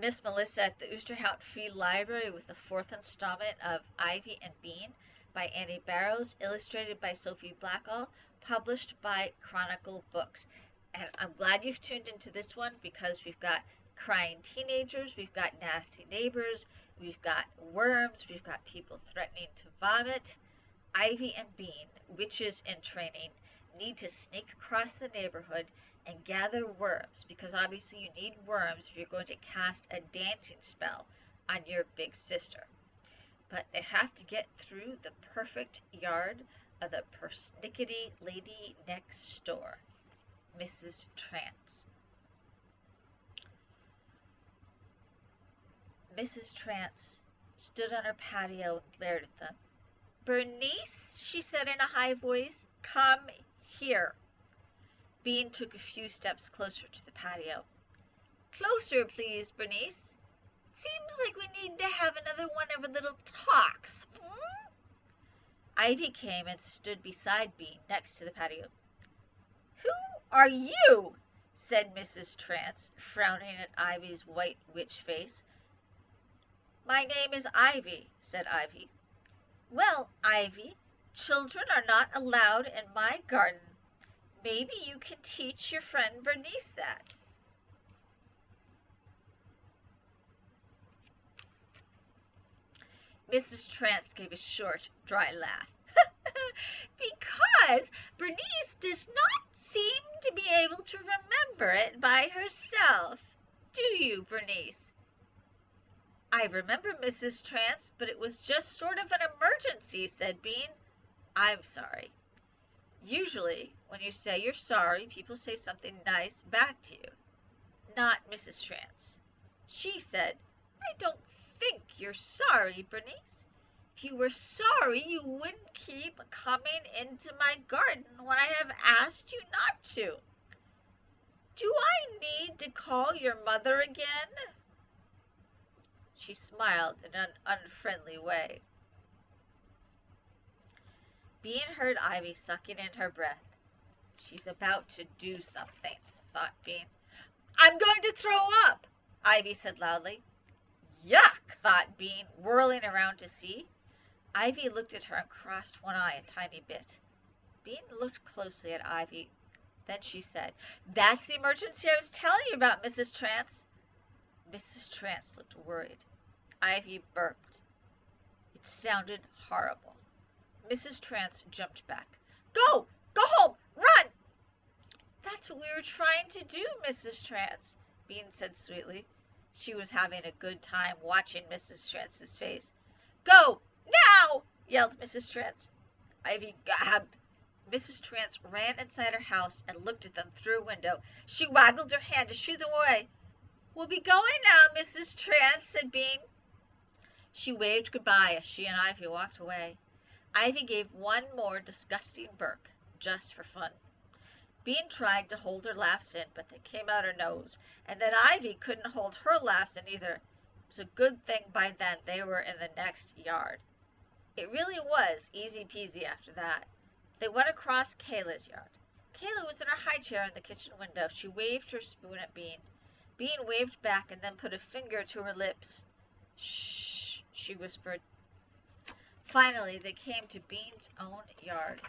Miss Melissa at the Oosterhout Free Library with the fourth installment of Ivy and Bean by Annie Barrows, illustrated by Sophie Blackall, published by Chronicle Books. And I'm glad you've tuned into this one because we've got crying teenagers, we've got nasty neighbors, we've got worms, we've got people threatening to vomit. Ivy and Bean, witches in training, need to sneak across the neighborhood and gather worms, because obviously you need worms if you're going to cast a dancing spell on your big sister. But they have to get through the perfect yard of the persnickety lady next door, Mrs. Trance. Mrs. Trance stood on her patio and glared at them. "Bernice," she said in a high voice, "come here." Bean took a few steps closer to the patio. "Closer, please, Bernice. Seems like we need to have another one of our little talks. Ivy came and stood beside Bean next to the patio. "Who are you?" said Mrs. Trance, frowning at Ivy's white witch face. "My name is Ivy," said Ivy. "Well, Ivy, children are not allowed in my garden. Maybe you can teach your friend Bernice that." Mrs. Trance gave a short, dry laugh. "Because Bernice does not seem to be able to remember it by herself. Do you, Bernice?" "I remember, Mrs. Trance, but it was just sort of an emergency," said Bean. "I'm sorry." Usually, when you say you're sorry, people say something nice back to you. Not Mrs. Trance. She said, "I don't think you're sorry, Bernice. If you were sorry, you wouldn't keep coming into my garden when I have asked you not to. Do I need to call your mother again?" She smiled in an unfriendly way. Bean heard Ivy sucking in her breath. "She's about to do something," thought Bean. "I'm going to throw up," Ivy said loudly. "Yuck," thought Bean, whirling around to see. Ivy looked at her and crossed one eye a tiny bit. Bean looked closely at Ivy. Then she said, "That's the emergency I was telling you about, Mrs. Trance." Mrs. Trance looked worried. Ivy burped. It sounded horrible. Mrs. Trance jumped back. "Go! Go home! Run!" "That's what we were trying to do, Mrs. Trance," Bean said sweetly. She was having a good time watching Mrs. Trance's face. "Go! Now!" yelled Mrs. Trance. Ivy gagged. Mrs. Trance ran inside her house and looked at them through a window. She waggled her hand to shoo them away. "We'll be going now, Mrs. Trance," said Bean. She waved goodbye as she and Ivy walked away. Ivy gave one more disgusting burp, just for fun. Bean tried to hold her laughs in, but they came out her nose, and then Ivy couldn't hold her laughs in either. It was a good thing by then they were in the next yard. It really was easy peasy after that. They went across Kayla's yard. Kayla was in her high chair in the kitchen window. She waved her spoon at Bean. Bean waved back and then put a finger to her lips. "Shh," she whispered. Finally, they came to Bean's own yard.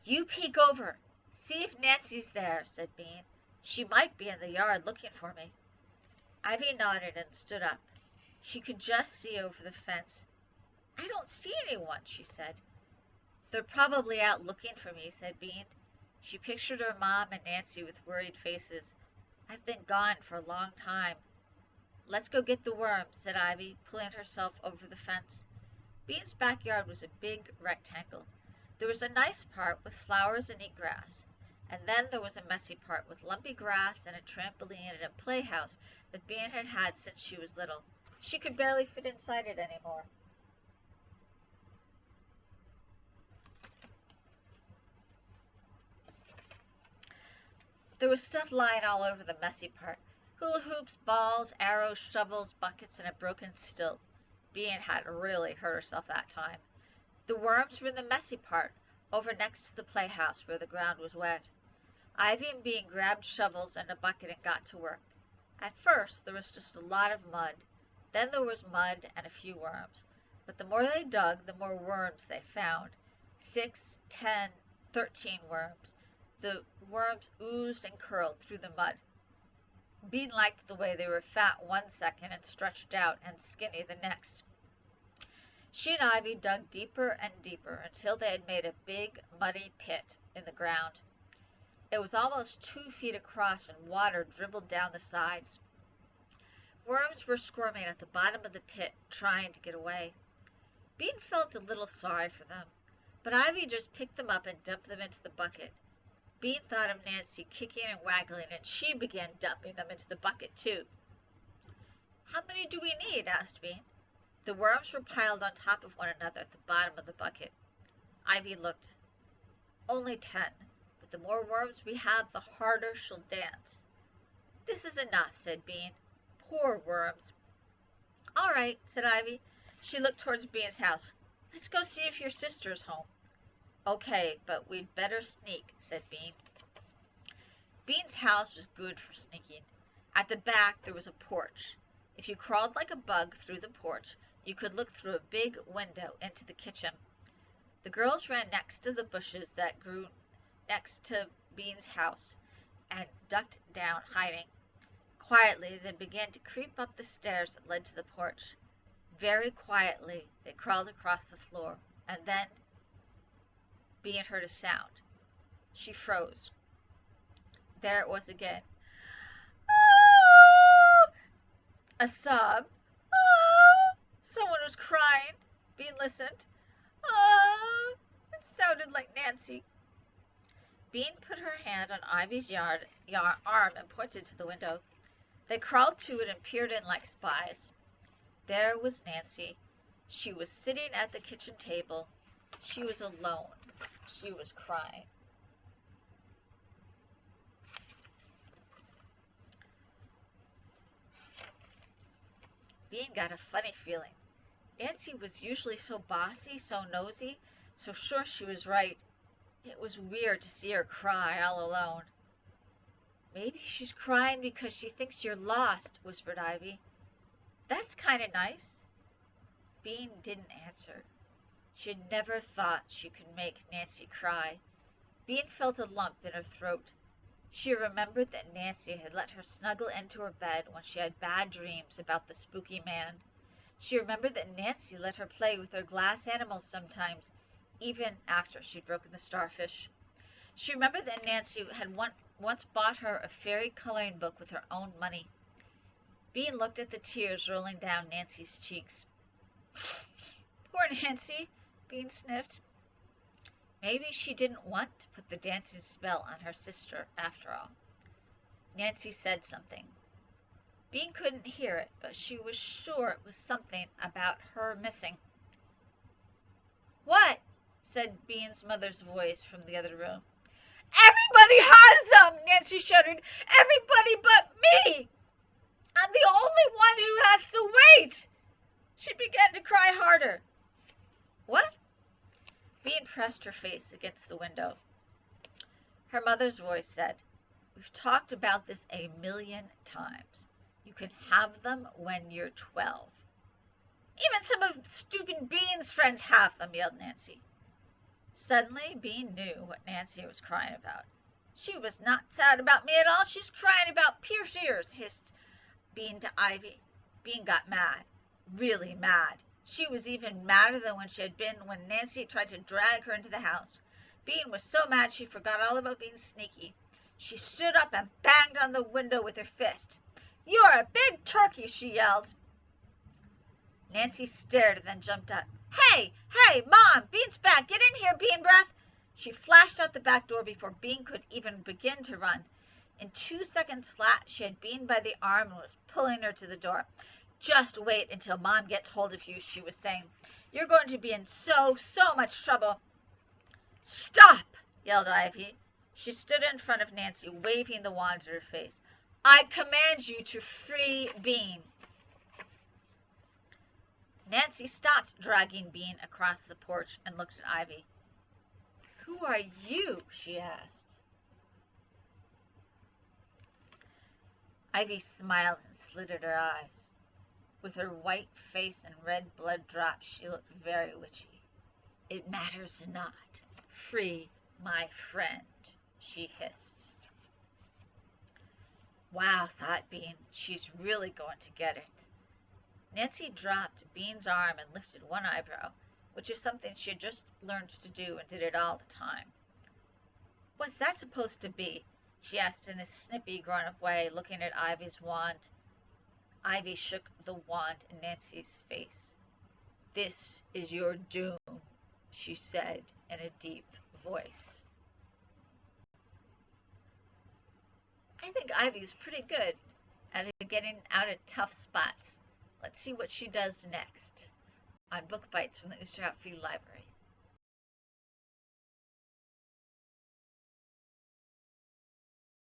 "You peek over. See if Nancy's there," said Bean. "She might be in the yard looking for me." Ivy nodded and stood up. She could just see over the fence. "I don't see anyone," she said. "They're probably out looking for me," said Bean. She pictured her mom and Nancy with worried faces. "I've been gone for a long time." "Let's go get the worms," said Ivy, pulling herself over the fence. Bean's backyard was a big rectangle. There was a nice part with flowers and neat grass, and then there was a messy part with lumpy grass and a trampoline and a playhouse that Bean had had since she was little. She could barely fit inside it anymore. There was stuff lying all over the messy part. Hula hoops, balls, arrows, shovels, buckets, and a broken stilt. Bean had really hurt herself that time. The worms were in the messy part. over next to the playhouse where the ground was wet. Ivy and Bean grabbed shovels and a bucket and got to work. At first there was just a lot of mud. Then there was mud and a few worms. But the more they dug, the more worms they found. 6, 10, 13 worms. The worms oozed and curled through the mud. Bean liked the way they were fat one second and stretched out and skinny the next. She and Ivy dug deeper and deeper until they had made a big, muddy pit in the ground. It was almost 2 feet across and water dribbled down the sides. Worms were squirming at the bottom of the pit, trying to get away. Bean felt a little sorry for them, but Ivy just picked them up and dumped them into the bucket. Bean thought of Nancy kicking and waggling, and she began dumping them into the bucket too. "How many do we need?" asked Bean. The worms were piled on top of one another at the bottom of the bucket. Ivy looked. "Only 10, but the more worms we have, the harder she'll dance." "This is enough," said Bean. "Poor worms." "All right," said Ivy. She looked towards Bean's house. "Let's go see if your sister's home." "Okay, but we'd better sneak," said Bean. Bean's house was good for sneaking. At the back there was a porch. If you crawled like a bug through the porch, you could look through a big window into the kitchen. The girls ran next to the bushes that grew next to Bean's house and ducked down, hiding. Quietly they began to creep up the stairs that led to the porch. Very quietly they crawled across the floor, and then Bean heard a sound. She froze. There it was again. "Ah!" A sob. "Ah!" Someone was crying. Bean listened. "Ah!" It sounded like Nancy. Bean put her hand on Ivy's arm and pointed to the window. They crawled to it and peered in like spies. There was Nancy. She was sitting at the kitchen table. She was alone. She was crying. Bean got a funny feeling. Nancy was usually so bossy, so nosy, so sure she was right. It was weird to see her cry all alone. "Maybe she's crying because she thinks you're lost," whispered Ivy. "That's kind of nice." Bean didn't answer. She had never thought she could make Nancy cry. Bean felt a lump in her throat. She remembered that Nancy had let her snuggle into her bed when she had bad dreams about the spooky man. She remembered that Nancy let her play with her glass animals sometimes, even after she'd broken the starfish. She remembered that Nancy had once bought her a fairy coloring book with her own money. Bean looked at the tears rolling down Nancy's cheeks. "Poor Nancy," Bean sniffed. Maybe she didn't want to put the dancing spell on her sister after all. Nancy said something. Bean couldn't hear it, but she was sure it was something about her missing. "What?" said Bean's mother's voice from the other room. "Everybody has them!" Nancy shuddered. "Everybody but me! I'm the only one who has to wait!" She began to cry harder. "What?" Bean pressed her face against the window. Her mother's voice said, "We've talked about this a million times. You can have them when you're 12. "Even some of stupid Bean's friends have them," yelled Nancy. Suddenly Bean knew what Nancy was crying about. "She was not sad about me at all. She's crying about pierced ears," hissed Bean to Ivy. Bean got mad, really mad. She was even madder than when she had been when Nancy tried to drag her into the house. Bean was so mad she forgot all about being sneaky. She stood up and banged on the window with her fist. "You're a big turkey," she yelled. Nancy stared and then jumped up. Hey, Mom, Bean's back. Get in here, Bean Breath." She flashed out the back door before Bean could even begin to run. In 2 seconds flat, she had Bean by the arm and was pulling her to the door. "Just wait until Mom gets hold of you," she was saying. "You're going to be in so much trouble." "Stop!" yelled Ivy. She stood in front of Nancy, waving the wand at her face. "I command you to free Bean." Nancy stopped dragging Bean across the porch and looked at Ivy. Who are you? She asked. Ivy smiled and slitted her eyes. With her white face and red blood drops, she looked very witchy. It matters not. Free my friend, she hissed. Wow, thought Bean, she's really going to get it. Nancy dropped Bean's arm and lifted one eyebrow, which is something she had just learned to do and did it all the time. What's that supposed to be? She asked in a snippy, grown-up way, looking at Ivy's wand. Ivy shook the wand in Nancy's face. This is your doom, she said in a deep voice. I think Ivy's pretty good at getting out of tough spots. Let's see what she does next on Book Bites from the Oosterhout Free Library.